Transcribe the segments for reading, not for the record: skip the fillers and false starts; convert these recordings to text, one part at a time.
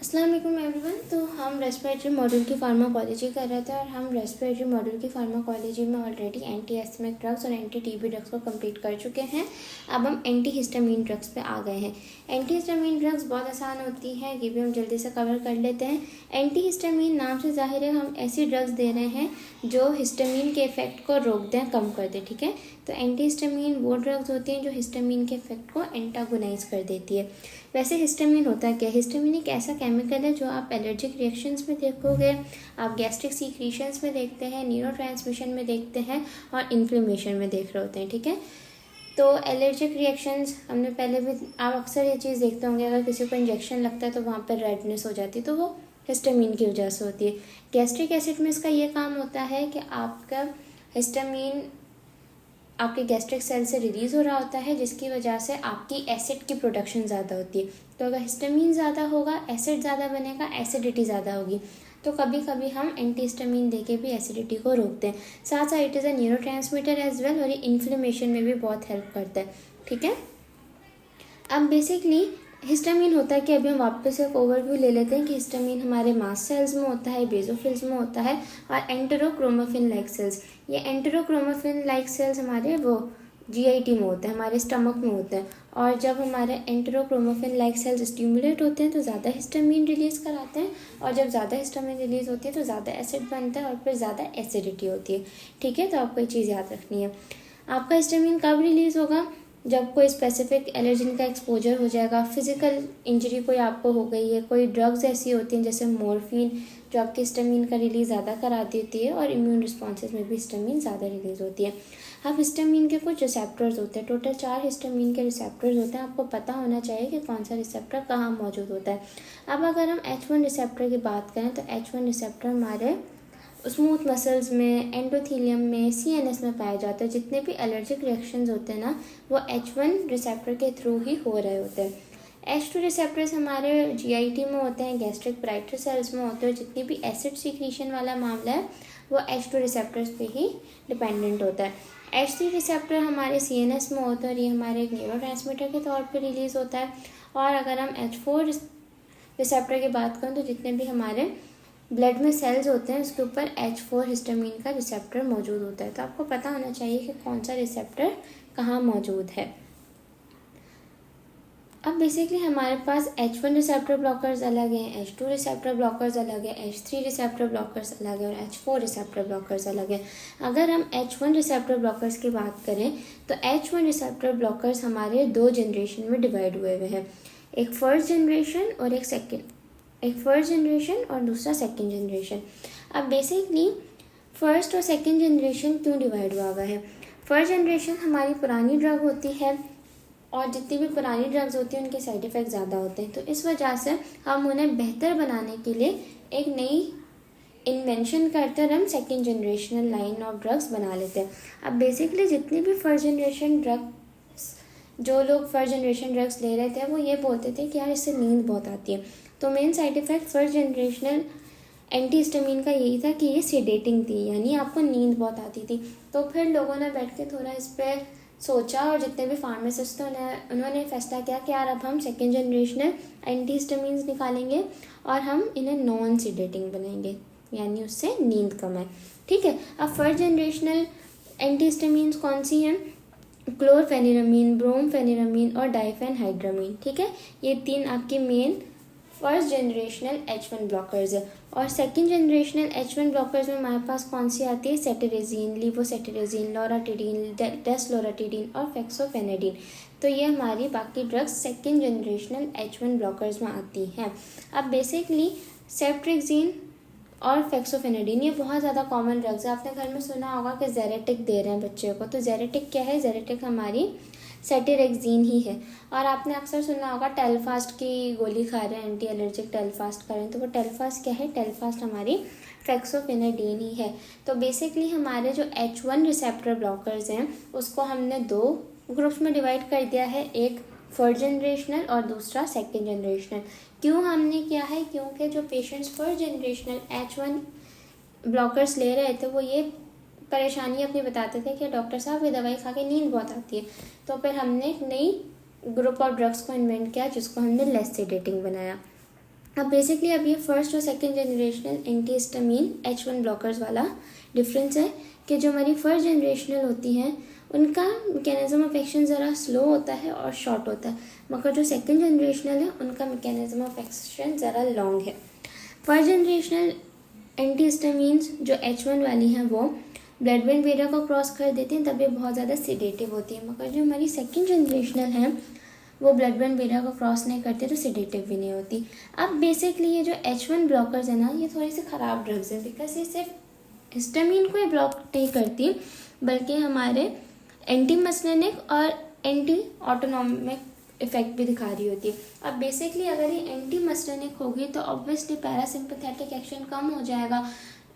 अस्सलाम वालेकुम एवरीवन। तो हम रेस्पिरेटरी मॉड्यूल की फार्माकोलॉजी कर रहे थे और हम रेस्पिरेटरी मॉड्यूल की फार्माकोलॉजी में ऑलरेडी एंटी एस्थमिक ड्रग्स और एंटी टीबी ड्रग्स को कंप्लीट कर चुके हैं। अब हम एंटी हिस्टामीन ड्रग्स पे आ गए हैं। एंटी हिस्टामीन ड्रग्स बहुत आसान होती हैं, ये भी हम जल्दी से कवर कर लेते हैं। एंटी हिस्टामीन नाम से जाहिर है हम ऐसी ड्रग्स दे रहे हैं जो हिस्टामीन के इफेक्ट को रोक दें, कम कर दें। ठीक है, तो एंटी हिस्टामीन वो ड्रग्स होती हैं जो हिस्टामीन के इफेक्ट को एंटागोनाइज कर देती है। वैसे हिस्टामीन होता क्या है? हिस्टामीन एक ऐसा केमिकल है जो आप एलर्जिक रिएक्शंस में देखोगे, आप गैस्ट्रिक सीक्रीशंस में देखते हैं, न्यूरोट्रांसमिशन में देखते हैं और इन्फ्लेमेशन में देख रहे होते हैं। ठीक है, तो एलर्जिक रिएक्शंस हमने पहले भी, आप अक्सर ये चीज़ देखते होंगे, अगर किसी को इंजेक्शन लगता है तो वहाँ पर रेडनेस हो जाती है, तो वो हिस्टामीन की वजह से होती है। गैस्ट्रिक एसिड में इसका ये काम होता है कि आपका हिस्टामीन आपके गैस्ट्रिक सेल से रिलीज़ हो रहा होता है, जिसकी वजह से आपकी एसिड की प्रोडक्शन ज़्यादा होती है। तो अगर हिस्टामीन ज़्यादा होगा, एसिड ज़्यादा बनेगा, एसिडिटी ज़्यादा होगी। तो कभी कभी हम एंटी हिस्टामीन देके भी एसिडिटी को रोकते हैं। साथ साथ it is a neurotransmitter as well, और ये इन्फ्लेमेशन में भी बहुत हेल्प करता है। ठीक है, अब बेसिकली हिस्टामीन होता है कि अभी हम वापस एक ओवरव्यू ले लेते हैं कि हिस्टामीन हमारे मास्ट सेल्स में होता है, बेसोफिल्स में होता है और एंटेरोक्रोमोफिन लाइक सेल्स। ये एंटेरोक्रोमोफिन लाइक सेल्स हमारे वो जीआईटी में होते हैं, हमारे स्टमक में होते हैं। और जब हमारे एंटेरोक्रोमोफिन लाइक सेल्स स्टिमुलेट होते हैं तो ज़्यादा हिस्टामीन रिलीज़ कराते हैं, और जब ज़्यादा हिस्टामीन रिलीज़ होती है तो ज़्यादा एसिड बनता है और फिर ज़्यादा एसिडिटी होती है। ठीक है, तो आपको ये चीज़ याद रखनी है। आपका हिस्टामीन कब रिलीज़ होगा? जब कोई स्पेसिफिक एलर्जिन का एक्सपोजर हो जाएगा, फिजिकल इंजरी कोई आपको हो गई है, कोई ड्रग्स ऐसी होती हैं जैसे मॉर्फिन जो आपकी हिस्टामीन का रिलीज़ ज़्यादा करा देती है, और इम्यून रिस्पॉन्सेज में भी हिस्टामीन ज़्यादा रिलीज़ होती है। अब हिस्टामीन के कुछ रिसेप्टर्स होते हैं, टोटल 4 हिस्टामीन के रिसेप्टर्स होते हैं। आपको पता होना चाहिए कि कौन सा रिसेप्टर कहाँ मौजूद होता है। अब अगर हम H1 रिसेप्टर की बात करें तो H1 रिसेप्टर हमारे स्मूथ मसल्स में, एंडोथीलियम में, सीएनएस में पाए जाते हैं। जितने भी एलर्जिक रिएक्शंस होते हैं ना, वो H1 रिसेप्टर के थ्रू ही हो रहे होते हैं। H2 रिसेप्टर्स हमारे जीआईटी में होते हैं, गैस्ट्रिक ब्राइटर सेल्स में होते हैं। जितनी भी एसिड सीक्रीशन वाला मामला है वो H2 रिसेप्टर्स पे ही डिपेंडेंट होता है। H3 रिसेप्टर हमारे सीएनएस में होता है और ये हमारे एक न्यूरोट्रांसमीटर के तौर पर रिलीज़ होता है। और अगर हम H4 रिसेप्टर की बात करें तो जितने भी हमारे ब्लड में सेल्स होते हैं उसके ऊपर H4 हिस्टामीन का रिसेप्टर मौजूद होता है। तो आपको पता होना चाहिए कि कौन सा रिसेप्टर कहाँ मौजूद है। अब बेसिकली हमारे पास H1 रिसेप्टर ब्लॉकर्स अलग हैं, H2 रिसेप्टर ब्लॉकर्स अलग है, H3 रिसेप्टर ब्लॉकर्स अलग है और H4 रिसेप्टर ब्लॉकर्स अलग है। अगर हम H1 रिसेप्टर ब्लॉकर्स की बात करें तो H1 रिसेप्टर ब्लॉकर्स हमारे 2 जनरेशन में डिवाइड हुए हैं, एक फर्स्ट जनरेशन और एक फर्स्ट जनरेशन और दूसरा सेकंड जनरेशन। अब बेसिकली फर्स्ट और सेकंड जनरेशन क्यों डिवाइड हुआ है? फर्स्ट जनरेशन हमारी पुरानी ड्रग होती है और जितनी भी पुरानी ड्रग्स होती हैं उनके साइड इफ़ेक्ट ज़्यादा होते हैं, तो इस वजह से हम उन्हें बेहतर बनाने के लिए एक नई इन्वेंशन करते हैं, हम second generational line of drugs बना लेते हैं। अब बेसिकली जितनी भी फर्स्ट जनरेशन ड्रग्स, जो लोग फर्स्ट जनरेशन ड्रग्स ले रहे थे वो ये बोलते थे कि यार इससे नींद बहुत आती है। तो main side effect first generational anti histamine का यही था कि ये सेडेटिंग थी, यानी आपको नींद बहुत आती थी। तो फिर लोगों ने बैठ के थोड़ा इस पर सोचा और जितने भी फार्मासिस्ट थे उन्होंने फैसला किया कि यार अब हम सेकेंड जनरेशनल एंटी हिस्टामीन्स निकालेंगे और हम इन्हें नॉन सेडेटिंग बनाएंगे, यानी उससे नींद कम है। ठीक है, अब फर्स्ट जनरेशनल एंटी हिस्टामीन्स कौन सी हैं? क्लोरफेनिरामीन, ब्रोमफेनिरामीन और डाइफेनहाइड्रामीन। ठीक है, ये 3 आपकी main first generational H1 blockers है। और सेकंड जनरेशनल H1 ब्लॉकर्स में हमारे पास कौन सी आती है? सेटेरेजीन, लीवोसेटेरेजीन, लोराटिडीन, डेसलोराटिडीन और फेक्सोफेनेडिन। तो ये हमारी बाकी drugs second generational H1 blockers में आती हैं। अब बेसिकली सेफ्ट्रिक्जीन और फेक्सोफेनेडिन ये बहुत ज़्यादा कॉमन ड्रग्स है। आपने घर में सुना होगा कि जेरेटिक दे रहे हैं बच्चे को, तो जेरेटिक क्या है? जेरेटिक हमारी सेटेरेक्जीन ही है। और आपने अक्सर सुना होगा टेलफास्ट की गोली खा रहे हैं, एंटी एलर्जिक टेलफास्ट खा रहे हैं, तो वो टेलफास्ट क्या है? टेलफास्ट हमारी फेक्सोफेनेडिन ही है। तो बेसिकली हमारे जो H1 रिसेप्टर ब्लॉकर्स हैं उसको हमने 2 ग्रुप्स में डिवाइड कर दिया है, एक फर्स्ट जनरेशनल और दूसरा सेकेंड जनरेशनल। क्यों हमने किया है? क्योंकि जो patients first generational H1 blockers ले रहे थे वो ये परेशानी अपनी बताते थे कि डॉक्टर साहब ये दवाई खा के नींद बहुत आती है। तो फिर हमने एक नई ग्रुप ऑफ ड्रग्स को इन्वेंट किया जिसको हमने लेस सेडेटिंग बनाया। अब बेसिकली अब ये फर्स्ट और second generational anti histamine H1 blockers वाला डिफरेंस है कि जो हमारी फर्स्ट जनरेशनल होती हैं उनका मैकेनिज्म ऑफ एक्शन ज़रा स्लो होता है और शॉर्ट होता है, मगर जो सेकंड जनरेशनल है उनका मैकेनिज्म ऑफ एक्शन ज़रा लॉन्ग है। फर्स्ट जनरेशनल एंटी हिस्टामिन्स जो H1 वाली हैं वो ब्लड ब्रेन बैरियर को क्रॉस कर देती हैं, तब ये बहुत ज़्यादा सिडेटिव होती है, मगर जो हमारी सेकंड जनरेशनल है वो ब्लड ब्रेन बैरियर को क्रॉस नहीं करती तो सिडेटिव भी नहीं होती। अब बेसिकली ये जो H1 ब्लॉकर्स है ना, ये थोड़ी सी ख़राब ड्रग्स है, बिकॉज ये सिर्फ हिस्टामिन को ही ब्लॉक नहीं करती बल्कि हमारे एंटी मस्लिनिक और एंटी ऑटोनॉमिक इफेक्ट भी दिखा रही होती है। अब बेसिकली अगर ये एंटी मस्लिनिक होगी तो ऑब्वियसली पैरासिम्पथेटिक एक्शन कम हो जाएगा,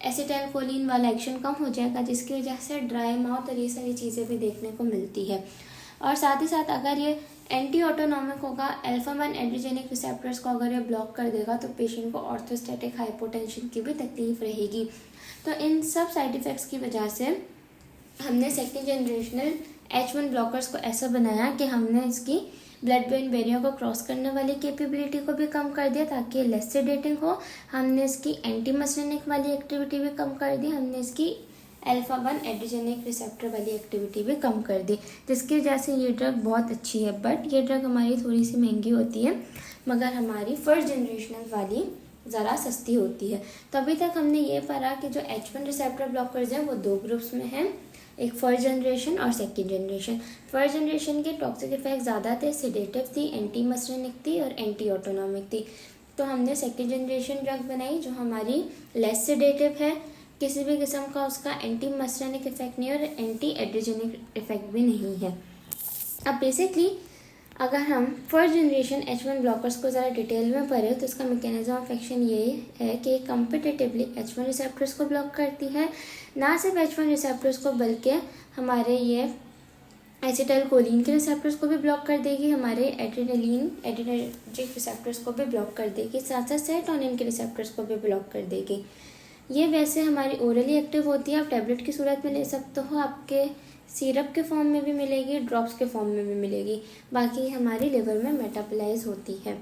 एसिटाइलकोलिन वाला एक्शन कम हो जाएगा, जिसकी वजह से ड्राई माउथ और ये सारी चीज़ें भी देखने को मिलती है। और साथ ही साथ अगर ये एंटी ऑटोनॉमिक होगा, अल्फा-1 एड्रोजेनिक रिसेप्टर्स को अगर ये ब्लॉक कर देगा तो पेशेंट को ऑर्थोस्टैटिक हाइपोटेंशन की भी तकलीफ रहेगी। तो इन सब साइड इफ़ेक्ट्स की वजह से हमने सेकेंड जनरेशनल H1 ब्लॉकर्स को ऐसा बनाया कि हमने इसकी ब्लड ब्रेन बैरियर को क्रॉस करने वाली कैपेबिलिटी को भी कम कर दिया ताकि लेस सेडेटिंग हो। हमने इसकी एंटी मस्लिनिक वाली एक्टिविटी भी कम कर दी, हमने इसकी अल्फा-1 एड्रोजेनिक रिसेप्टर वाली एक्टिविटी भी कम कर दी, जिसकी वजह से ये ड्रग बहुत अच्छी है। बट ये ड्रग हमारी थोड़ी सी महंगी होती है, मगर हमारी फर्स्ट जनरेशनल वाली ज़रा सस्ती होती है। तो अभी तक हमने ये पढ़ा कि जो H1 रिसेप्टर ब्लॉकर्स हैं वो दो ग्रुप्स में हैं, एक फर्स्ट जनरेशन और सेकेंड जनरेशन। फर्स्ट जनरेशन के टॉक्सिक इफेक्ट ज़्यादा थे, सिडेटिव थी, एंटी मस्लिनिक थी और एंटी ऑटोनॉमिक थी। तो हमने सेकेंड जनरेशन ड्रग बनाई जो हमारी लेस सिडेटिव है, किसी भी किस्म का उसका एंटी मस्लिनिक इफेक्ट नहीं और एंटी एड्रोजेनिक इफेक्ट भी नहीं है। अब बेसिकली अगर हम फर्स्ट जनरेशन H1 ब्लॉकर्स को ज़रा डिटेल में पढ़ें तो इसका मैकेनिज्म ऑफ एक्शन ये है कि कम्पिटिटिवली H1 रिसेप्टर्स को ब्लॉक करती है, ना सिर्फ H1 रिसेप्टर्स को बल्कि हमारे ये एसिटाइलकोलिन के रिसेप्टर्स को भी ब्लॉक कर देगी, हमारे एड्रेनर्जिक रिसेप्टर्स को भी ब्लॉक कर देगी, साथ साथ सेरोटोनिन के रिसेप्टर्स को भी ब्लॉक कर देगी। ये वैसे हमारी ओरली एक्टिव होती है, आप टैबलेट की सूरत में ले सकते हो, आपके सिरप के फॉर्म में भी मिलेगी, ड्रॉप्स के फॉर्म में भी मिलेगी, बाकी हमारी लिवर में मेटाबोलाइज होती है।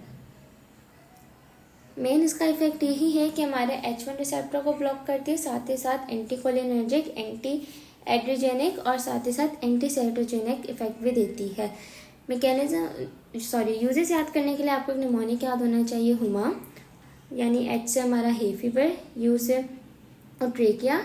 मेन इसका इफेक्ट यही है कि हमारे H1 रिसेप्टर को ब्लॉक करती है, साथ ही साथ एंटीकोलिनर्जिक, एंटी एड्रोजेनिक और साथ ही साथ एंटी सेरोटोजेनिक इफेक्ट भी देती है। यूजेस याद करने के लिए आपको निमोनिक याद होना चाहिए, हुमा यानी H से हमारा हे फीवर, U से ट्रेकिया,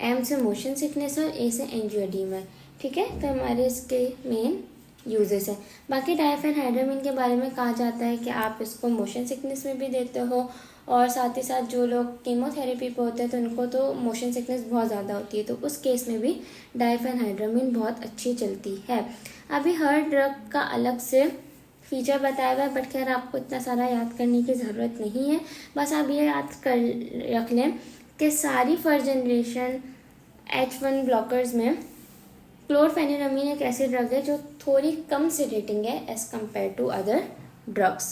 M से मोशन सिकनेस और A से एंजियोडीमा। ठीक है, तो हमारे इसके मेन यूजेस है। बाकी डायफेनहाइड्रामिन के बारे में कहा जाता है कि आप इसको मोशन सिकनेस में भी देते हो और साथ ही साथ जो लोग कीमोथेरेपी पे होते हैं तो उनको तो मोशन सिकनेस बहुत ज़्यादा होती है, तो उस केस में भी डायफेनहाइड्रामिन बहुत अच्छी चलती है। अभी हर ड्रग का अलग से फीचर बताया हुआ है, बट खैर आपको इतना सारा याद करने की ज़रूरत नहीं है, बस आप ये याद कर रख लें कि सारी फर्स्ट जनरेशन H1 ब्लॉकर्स में क्लोरफेनिरामिन एक ऐसी ड्रग है जो थोड़ी कम सेडेटिंग है as compared to other drugs.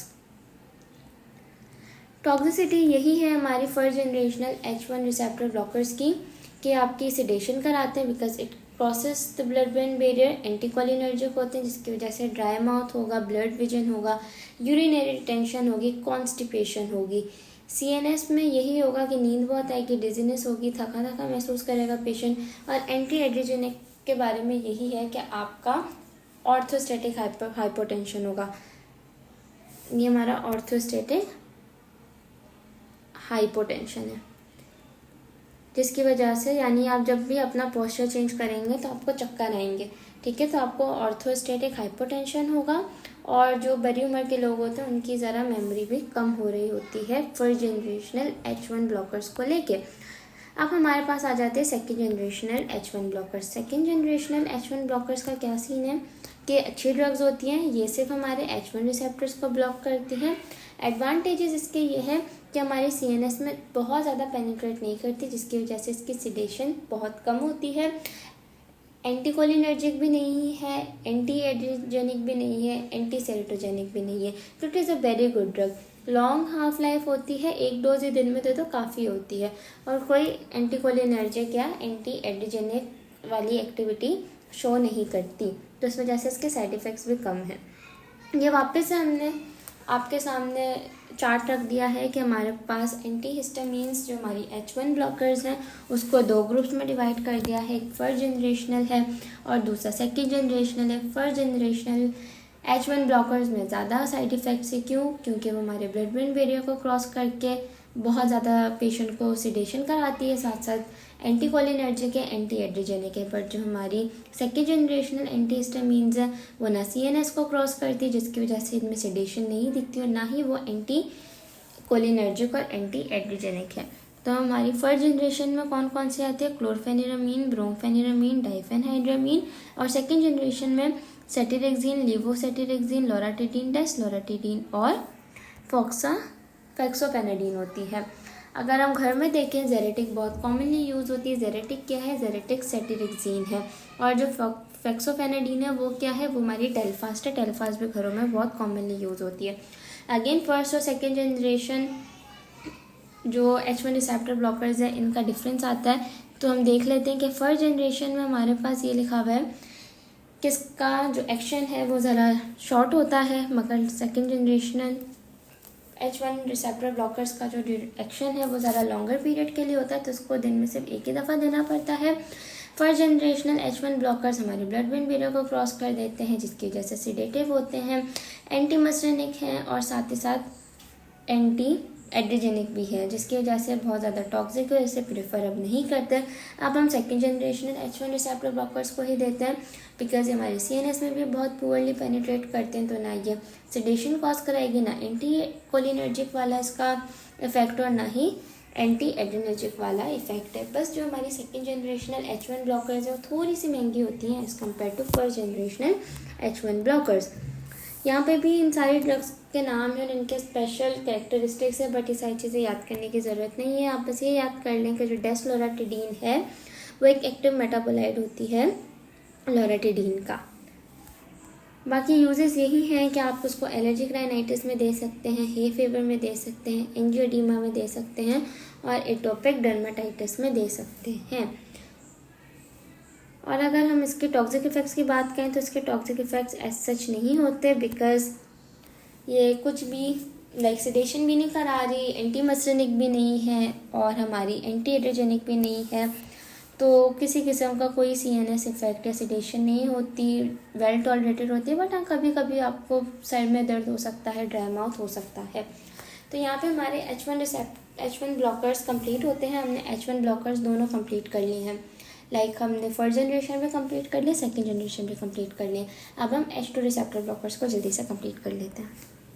Toxicity यही है हमारी first generational H1 receptor blockers की कि आपकी सेडेशन कराते हैं because it crosses the blood brain barrier, anticholinergic होते हैं जिसकी वजह से ड्राई माउथ होगा, ब्लड विजन होगा, यूरिनरी रिटेंशन होगी, कॉन्स्टिपेशन होगी। CNS में यही होगा कि नींद बहुत आएगी, डिजीनेस होगी, थका थका महसूस करेगा पेशेंट। और एंटी एड्रोजेनिक के बारे में यही है कि आपका ऑर्थोस्टैटिक हाइपोटेंशन होगा। ये हमारा ऑर्थोस्टैटिक हाइपोटेंशन है जिसकी वजह से यानी आप जब भी अपना पोस्चर चेंज करेंगे तो आपको चक्कर आएंगे। ठीक है, तो आपको ऑर्थोस्टैटिक हाइपोटेंशन होगा और जो बड़ी उम्र के लोग होते हैं उनकी ज़रा मेमोरी भी कम हो रही होती है फर्स्ट जनरेशनल H1 ब्लॉकर्स को लेके। अब हमारे पास आ जाते हैं second generational H1 blockers. Second generational H1 blockers का क्या सीन है कि अच्छी ड्रग्स होती हैं, ये सिर्फ हमारे H1 रिसेप्टर्स को ब्लॉक करती हैं। एडवांटेजेस इसके ये है कि हमारे CNS में बहुत ज़्यादा पेनिट्रेट नहीं करती जिसकी वजह से इसकी सिडेशन बहुत कम होती है। एंटीकोलिनर्जिक भी नहीं है, एंटी एड्रोजेनिक भी नहीं है, एंटी सेरोटोजेनिक भी नहीं है, तो it is a very good drug. Long half life होती है, एक डोज ही दिन में दे तो काफ़ी होती है और कोई एंटीकोलिनर्जिक या एंटी एड्रोजेनिक वाली एक्टिविटी शो नहीं करती, तो इस वजह से इसके साइड इफ़ेक्ट्स भी कम हैं। ये वापस से हमने आपके सामने चार्ट रख दिया है कि हमारे पास एंटी हिस्टामीन्स जो हमारी H1 ब्लॉकर्स हैं उसको दो ग्रुप्स में डिवाइड कर दिया है। एक फर्स्ट जनरेशनल है और दूसरा सेकंड जनरेशनल है। फर्स्ट जनरेशनल H1 ब्लॉकर्स में ज़्यादा साइड इफ़ेक्ट्स है। क्यों? क्योंकि वो हमारे ब्लड ब्रेन बैरियर को क्रॉस करके बहुत ज़्यादा पेशेंट को सिडेशन कराती है, साथ साथ एंटी कोलिनर्जिक है, एंटी एड्रिजेनिक है। बट जो हमारी सेकेंड जनरेशनल एंटी हिस्टामीन्स है वो ना CNS को क्रॉस करती है, जिसकी वजह से इनमें सिडेशन नहीं दिखती और ना ही वो एंटी कोलिनर्जिक और एंटी एड्रिजेनिक है। तो हमारी फर्स्ट जनरेशन में कौन कौन से आते हैं? क्लोरफेनिरामीन, ब्रोमफेनिरामीन, डाइफेनहाइड्रामीन। और सेकेंड जनरेशन में सेटिरेक्सिन, लेवोसेटिरेक्सिन, लोराटिडीन, डेस्लोराटिडीन और फेक्सोफेनाडीन होती है। अगर हम घर में देखें, जेरेटिक बहुत कॉमनली यूज़ होती है। जेरेटिक क्या है? जेरेटिक सेटिरेक्सिन है। और जो फेक्सोफेनाडीन है वो क्या है? वो हमारी टेल्फास्ट है। टेल्फास्ट भी घरों में बहुत कॉमनली यूज़ होती है। अगेन फर्स्ट और सेकेंड जनरेशन जो H1 रिसेप्टर ब्लॉकर्स है इनका डिफरेंस आता है। तो हम देख लेते हैं कि फर्स्ट जनरेशन में हमारे पास ये लिखा हुआ है कि इसका जो एक्शन है वो ज़रा शॉर्ट होता है, मगर second generational H1 receptor blockers का जो एक्शन है वो ज़रा लॉन्गर पीरियड के लिए होता है, तो उसको दिन में सिर्फ एक ही दफ़ा देना पड़ता है। फर्स्ट जनरेशनल H1 ब्लॉकर्स हमारे ब्लड ब्रेन बैरियर को क्रॉस कर देते हैं, जिसकी वजह से सिडेटिव होते हैं, एंटी मस्टनिक हैं और साथ ही साथ एंटी एड्रिजेनिक भी है, जिसकी वजह से बहुत ज़्यादा टॉक्सिक है, इसे प्रेफर अब नहीं करते। अब हम second generational H1 receptor blockers को ही देते हैं, बिकॉज हमारे CNS में भी बहुत पुअरली पेनिट्रेट करते हैं। तो ना ये सिडेशन कॉज कराएगी, ना एंटी कोलिनर्जिक वाला इसका इफेक्ट और ना ही एंटी एड्रिनर्जिक वाला इफेक्ट है। बस जो हमारी सेकेंड जनरेशनल H1 ब्लॉकर्स है वो थोड़ी सी महंगी होती हैं as compared to first generational H1 blockers. यहाँ पे भी इन सारी ड्रग्स के नाम है और इनके स्पेशल कैरेक्टरिस्टिक्स है, बट ये सारी चीज़ें याद करने की ज़रूरत नहीं है। आप बस ये याद कर लें कि जो डेस्लोराटिडीन है वो एक एक्टिव मेटाबोलाइट होती है लोराटिडीन का। बाकी यूजेस यही हैं कि आप उसको एलर्जिक राइनाइटिस में दे सकते हैं, हे फीवर में दे सकते हैं, एंजियोडीमा में दे सकते हैं और एटोपिक डर्माटाइटिस में दे सकते हैं। और अगर हम इसके टॉक्सिक इफ़ेक्ट्स की बात करें तो इसके टॉक्सिक इफ़ेक्ट्स एज सच नहीं होते, बिकॉज ये कुछ भी लाइक सिडेशन भी नहीं करा रही, एंटी मस्टनिक भी नहीं है और हमारी एंटी एड्रिजेनिक भी नहीं है, तो किसी किस्म का कोई CNS इफेक्ट या सिडेशन नहीं होती, वेल टॉलरेटेड होती है। बट हाँ, कभी कभी आपको सर में दर्द हो सकता है, ड्राई माउथ हो सकता है। तो यहाँ पे हमारे H1 ब्लॉकर्स कंप्लीट होते हैं। हमने H1 ब्लॉकर्स दोनों कंप्लीट कर लिए हैं, लाइक हमने फर्स्ट जनरेशन भी कंप्लीट कर लिया, सेकेंड जनरेशन भी कंप्लीट कर लिए। अब हम H2 रिसेप्टर ब्लॉकर्स को जल्दी से कंप्लीट कर लेते हैं।